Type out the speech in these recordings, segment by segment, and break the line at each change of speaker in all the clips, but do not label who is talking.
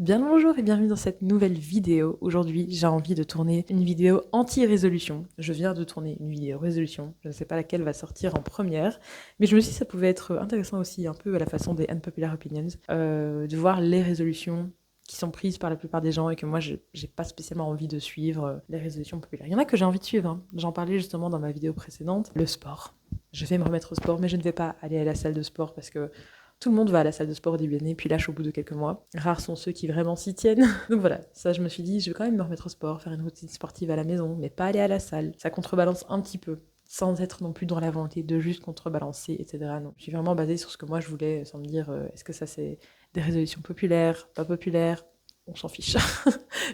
Bien le bonjour et bienvenue dans cette nouvelle vidéo. Aujourd'hui, j'ai envie de tourner une vidéo anti-résolution. Je viens de tourner une vidéo résolution. Je ne sais pas laquelle va sortir en première, mais je me suis dit que ça pouvait être intéressant aussi, un peu à la façon des Unpopular Opinions, de voir les résolutions qui sont prises par la plupart des gens et que moi, j'ai pas spécialement envie de suivre les résolutions populaires. Il y en a que j'ai envie de suivre, hein. J'en parlais justement dans ma vidéo précédente. Le sport. Je vais me remettre au sport, mais je ne vais pas aller à la salle de sport parce que tout le monde va à la salle de sport au début d'année, puis lâche au bout de quelques mois. Rares sont ceux qui vraiment s'y tiennent. Donc voilà, ça je me suis dit, je vais quand même me remettre au sport, faire une routine sportive à la maison, mais pas aller à la salle. Ça contrebalance un petit peu, sans être non plus dans la volonté de juste contrebalancer, etc. Non, je suis vraiment basée sur ce que moi je voulais, sans me dire, est-ce que ça c'est des résolutions populaires, pas populaires, on s'en fiche.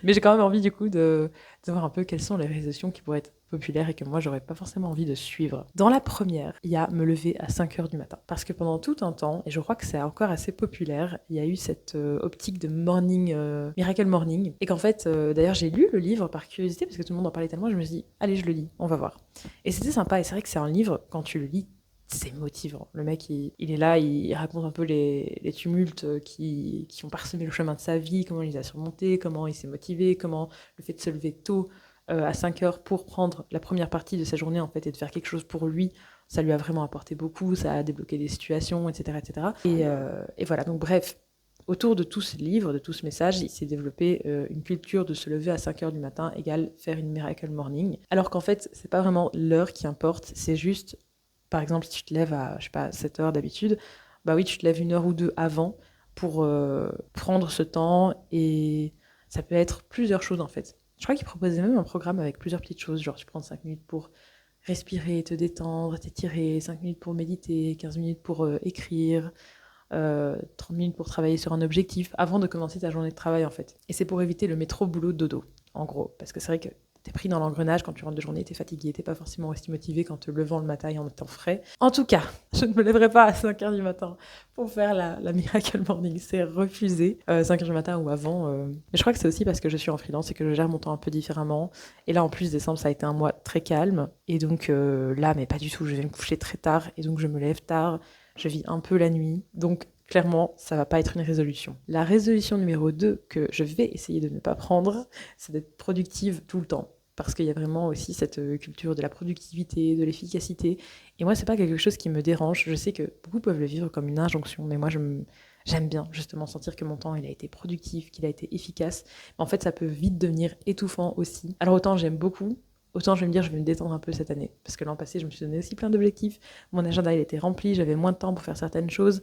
Mais j'ai quand même envie du coup de voir un peu quelles sont les résolutions qui pourraient être populaires et que moi j'aurais pas forcément envie de suivre. Dans la première, il y a me lever à 5h du matin. Parce que pendant tout un temps, et je crois que c'est encore assez populaire, il y a eu cette optique de morning, Miracle Morning. Et qu'en fait, d'ailleurs j'ai lu le livre par curiosité parce que tout le monde en parlait tellement, je me suis dit, allez je le lis, on va voir. Et c'était sympa, et c'est vrai que c'est un livre, quand tu le lis, c'est motivant. Le mec, il est là, il raconte un peu les tumultes qui ont parsemé le chemin de sa vie, comment il les a surmontés, comment il s'est motivé, comment le fait de se lever tôt à 5 heures pour prendre la première partie de sa journée en fait et de faire quelque chose pour lui, ça lui a vraiment apporté beaucoup, ça a débloqué des situations, etc. etc. Et voilà, donc bref, autour de tout ce livre, de tout ce message, il s'est développé une culture de se lever à 5 heures du matin égale faire une miracle morning. Alors qu'en fait, c'est pas vraiment l'heure qui importe, c'est juste par exemple, si tu te lèves à, je sais pas, 7 heures d'habitude, bah oui, tu te lèves une heure ou deux avant pour prendre ce temps et ça peut être plusieurs choses en fait. Je crois qu'ils proposaient même un programme avec plusieurs petites choses, genre tu prends 5 minutes pour respirer, te détendre, t'étirer, 5 minutes pour méditer, 15 minutes pour écrire, 30 minutes pour travailler sur un objectif avant de commencer ta journée de travail en fait. Et c'est pour éviter le métro boulot dodo, en gros, parce que c'est vrai que t'es pris dans l'engrenage quand tu rentres de journée, t'es fatigué, t'es pas forcément aussi motivé quand te levant le matin et en étant frais. En tout cas, je ne me lèverai pas à 5h du matin pour faire la Miracle Morning, c'est refusé. 5h du matin ou avant. Mais je crois que c'est aussi parce que je suis en freelance et que je gère mon temps un peu différemment. Et là, en plus, décembre, ça a été un mois très calme. Et donc là, mais pas du tout, je vais me coucher très tard et donc je me lève tard. Je vis un peu la nuit. Donc clairement, ça va pas être une résolution. La résolution numéro 2 que je vais essayer de ne pas prendre, c'est d'être productive tout le temps. Parce qu'il y a vraiment aussi cette culture de la productivité, de l'efficacité. Et moi, c'est pas quelque chose qui me dérange. Je sais que beaucoup peuvent le vivre comme une injonction, mais moi, j'aime bien justement sentir que mon temps, il a été productif, qu'il a été efficace. Mais en fait, ça peut vite devenir étouffant aussi. Alors autant j'aime beaucoup, autant je vais me dire, je vais me détendre un peu cette année. Parce que l'an passé, je me suis donné aussi plein d'objectifs. Mon agenda, il était rempli, j'avais moins de temps pour faire certaines choses.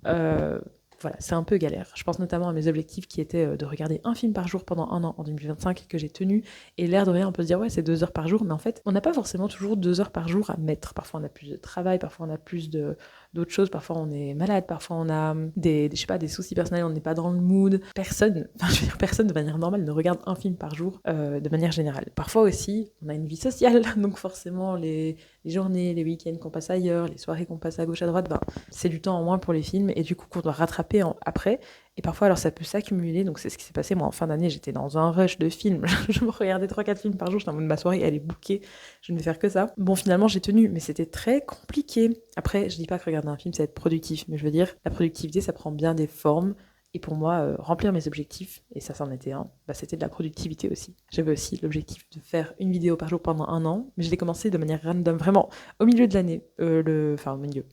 Euh, voilà, c'est un peu galère. Je pense notamment à mes objectifs qui étaient de regarder un film par jour pendant un an en 2025 que j'ai tenu. Et l'air de rien, on peut se dire, ouais, c'est 2 heures par jour. Mais en fait, on n'a pas forcément toujours 2 heures par jour à mettre. Parfois, on a plus de travail, parfois, on a plus d'autres choses. Parfois, on est malade, parfois, on a je sais pas, des soucis personnels, on n'est pas dans le mood. Personne, enfin, je veux dire, personne de manière normale ne regarde un film par jour de manière générale. Parfois aussi, on a une vie sociale. Donc, forcément, les journées, les week-ends qu'on passe ailleurs, les soirées qu'on passe à gauche, à droite, ben, c'est du temps en moins pour les films et du coup qu'on doit rattraper après. Et parfois, alors ça peut s'accumuler, donc c'est ce qui s'est passé. Moi, en fin d'année, j'étais dans un rush de films. Je me regardais 3-4 films par jour. J'étais en mode, ma soirée, elle est bookée. Je ne vais faire que ça. Bon, finalement, j'ai tenu, mais c'était très compliqué. Après, je dis pas que regarder un film, c'est être productif, mais je veux dire, la productivité, ça prend bien des formes. Et pour moi, remplir mes objectifs, et ça c'en était un, bah, c'était de la productivité aussi. J'avais aussi l'objectif de faire une vidéo par jour pendant un an, mais je l'ai commencé de manière random, vraiment au milieu de l'année,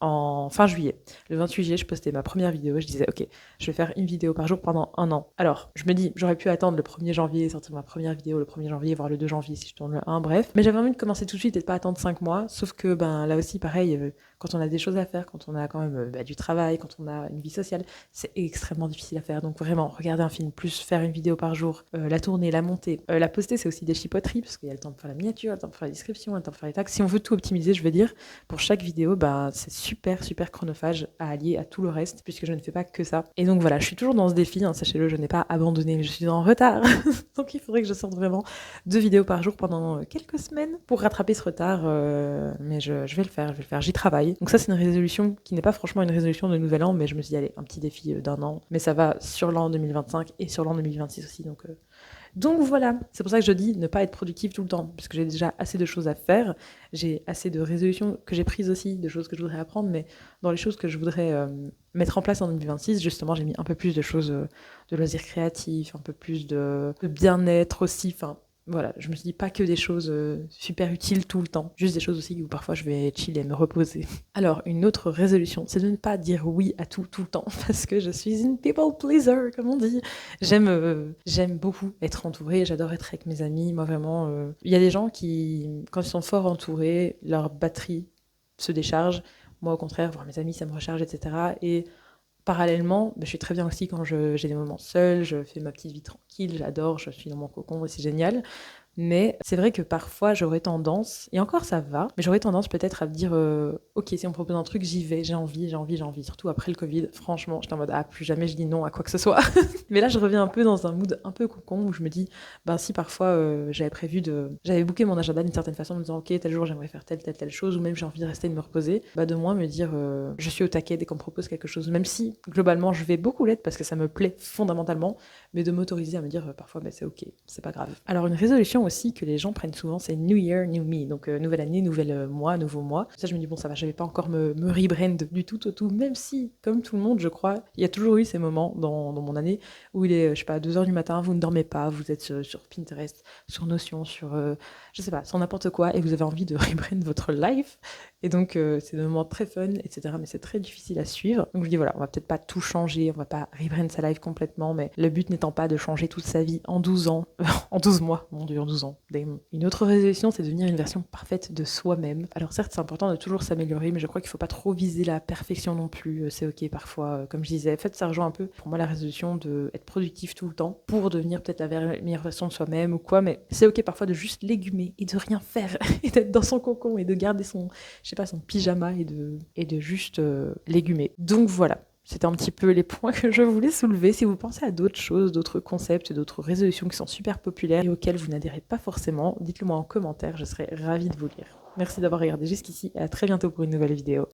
en fin juillet. Le 28 juillet, je postais ma première vidéo, je disais, ok, je vais faire une vidéo par jour pendant un an. Alors, je me dis, j'aurais pu attendre le 1er janvier, sortir ma première vidéo le 1er janvier, voire le 2 janvier si je tourne le 1, bref. Mais j'avais envie de commencer tout de suite et de pas attendre 5 mois, sauf que, ben, là aussi, pareil, quand on a des choses à faire, quand on a quand même du travail, quand on a une vie sociale, c'est extrêmement difficile à faire. Donc vraiment, regarder un film, plus faire une vidéo par jour, la tourner, la monter, la poster, c'est aussi des chipoteries, parce qu'il y a le temps de faire la miniature, le temps de faire la description, le temps de faire les tags. Si on veut tout optimiser, je veux dire, pour chaque vidéo, bah, c'est super, super chronophage à allier à tout le reste, puisque je ne fais pas que ça. Et donc voilà, je suis toujours dans ce défi, hein, sachez-le, je n'ai pas abandonné, je suis en retard. Donc il faudrait que je sorte vraiment 2 vidéos par jour pendant quelques semaines pour rattraper ce retard, mais je vais le faire, je vais le faire, j'y travaille. Donc ça, c'est une résolution qui n'est pas franchement une résolution de nouvel an, mais je me suis dit, allez, un petit défi d'un an. Mais ça va sur l'an 2025 et sur l'an 2026 aussi, donc Donc voilà, c'est pour ça que je dis ne pas être productive tout le temps, parce que j'ai déjà assez de choses à faire, j'ai assez de résolutions que j'ai prises aussi, de choses que je voudrais apprendre, mais dans les choses que je voudrais mettre en place en 2026, justement, j'ai mis un peu plus de choses, de loisirs créatifs, un peu plus de bien-être aussi, enfin voilà, je me suis dit pas que des choses super utiles tout le temps, juste des choses aussi où parfois je vais chill et me reposer. Alors, une autre résolution, c'est de ne pas dire oui à tout le temps, parce que je suis une people pleaser, comme on dit. J'aime beaucoup être entourée, j'adore être avec mes amis, moi vraiment. Il y a des gens qui, quand ils sont fort entourés, leur batterie se décharge. Moi, au contraire, voir mes amis, ça me recharge, etc. Et parallèlement, je suis très bien aussi quand j'ai des moments seuls, je fais ma petite vie tranquille, j'adore, je suis dans mon cocon et c'est génial. Mais c'est vrai que parfois j'aurais tendance, et encore ça va, mais j'aurais tendance peut-être à me dire ok, si on me propose un truc, j'y vais, j'ai envie, j'ai envie, j'ai envie. Surtout après le Covid, franchement, j'étais en mode ah, plus jamais je dis non à quoi que ce soit. Mais là, je reviens un peu dans un mood un peu cocon où je me dis, ben si parfois j'avais booké mon agenda d'une certaine façon en me disant ok, tel jour j'aimerais faire telle chose, ou même j'ai envie de rester et de me reposer, bah de moins me dire je suis au taquet dès qu'on me propose quelque chose, même si globalement je vais beaucoup l'être parce que ça me plaît fondamentalement, mais de m'autoriser à me dire parfois bah, c'est ok, c'est pas grave. Alors une résolution aussi que les gens prennent souvent, c'est New Year, New Me, donc nouvelle année, nouvel mois, nouveau mois. Ça je me dis bon ça va, je vais pas encore me rebrand du tout au tout, même si comme tout le monde je crois, il y a toujours eu ces moments dans mon année où il est je sais pas 2h du matin, vous ne dormez pas, vous êtes sur Pinterest, sur Notion, sur je sais pas, sur n'importe quoi et vous avez envie de rebrand votre life. Et donc, c'est des moments très fun, etc. Mais c'est très difficile à suivre. Donc, je dis voilà, on va peut-être pas tout changer, on va pas rebrand sa life complètement, mais le but n'étant pas de changer toute sa vie en 12 ans, en 12 mois, mon Dieu, en 12 ans. Une autre résolution, c'est de devenir une version parfaite de soi-même. Alors, certes, c'est important de toujours s'améliorer, mais je crois qu'il faut pas trop viser la perfection non plus. C'est ok parfois, comme je disais. En fait, ça rejoint un peu, pour moi, la résolution d'être productif tout le temps pour devenir peut-être la meilleure version de soi-même ou quoi, mais c'est ok parfois de juste légumer et de rien faire et d'être dans son cocon et de garder son pyjama et de juste légumer. Donc voilà, c'était un petit peu les points que je voulais soulever. Si vous pensez à d'autres choses, d'autres concepts, d'autres résolutions qui sont super populaires et auxquelles vous n'adhérez pas forcément, dites-le moi en commentaire, je serais ravie de vous lire. Merci d'avoir regardé jusqu'ici et à très bientôt pour une nouvelle vidéo.